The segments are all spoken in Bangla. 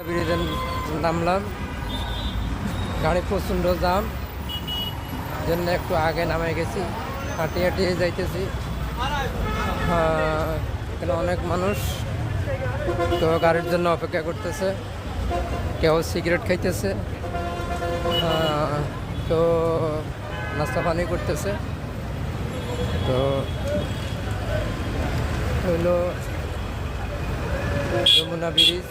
ব্রিজে নামলাম, গাড়ি প্রচণ্ড জাম, জন্য একটু আগে নামে গেছি, হাঁটিয়ে হাঁটিয়ে যাইতেছি। এখানে অনেক মানুষ তো গাড়ির জন্য অপেক্ষা করতেছে, কেউ সিগারেট খাইতেছে, তো নাস্তা পানি করতেছে। তো হইল যমুনা ব্রিজ,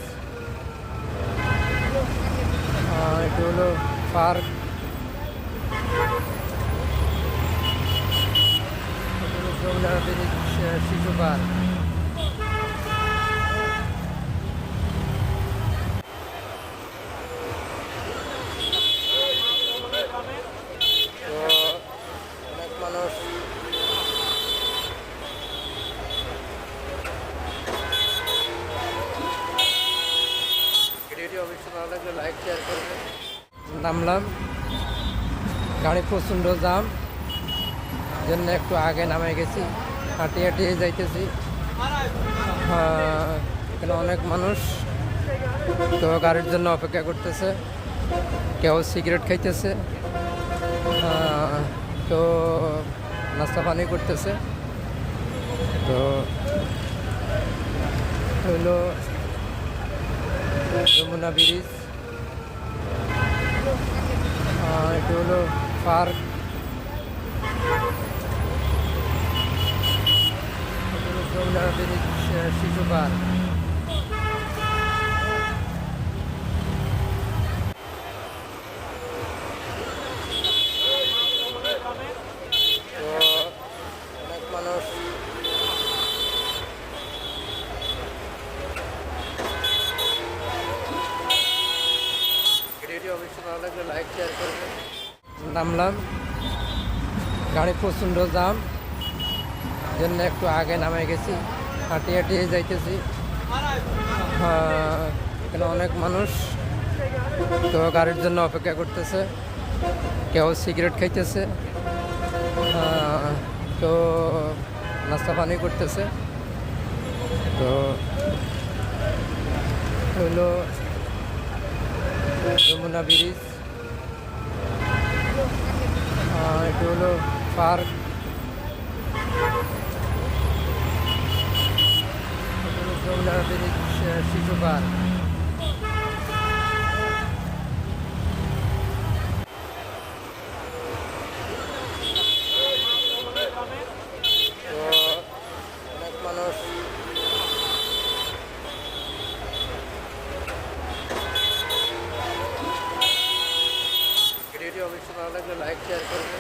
এটা হলো পার্ক, যমুনা ব্রিজ শিশু পার্ক। তো অনেক মানুষ ভিডিওটি অবশ্যই ভালো লাগলে লাইক শেয়ার করবে। নামলাম, গাড়ি প্রচণ্ড জাম, জন্য একটু আগে নামে গেছি, হাঁটিয়ে হাঁটিয়ে যাইতেছি। এখানে অনেক মানুষ তো গাড়ির জন্য অপেক্ষা করতেছে, কেউ সিগারেট খাইতেছে, তো নাস্তা পানি করতেছে। তো হইল যমুনা ব্রিজ, এটা হলো পার্ক, যমুনা ব্রিজ শিশু পার্ক। তো অনেক মানুষ ভিডিওটি অবশ্যই ভালো লাগলে লাইক শেয়ার করবে। নামলাম, গাড়ি প্রচণ্ড জাম, জন্য একটু আগে নামে গেছি, হাঁটিয়ে হাঁটিয়ে যাইতেছি। এখানে অনেক মানুষ তো গাড়ির জন্য অপেক্ষা করতেছে, কেউ সিগারেট খাইতেছে, তো নাস্তা পানি করতেছে। তো হইল যমুনা ব্রিজ, এটা হলো পার্ক, যমুনা ব্রিজ শিশু পার্ক। তো অনেক মানুষ ভিডিওটি অবশ্যই ভালো লাগলে লাইক শেয়ার করবে।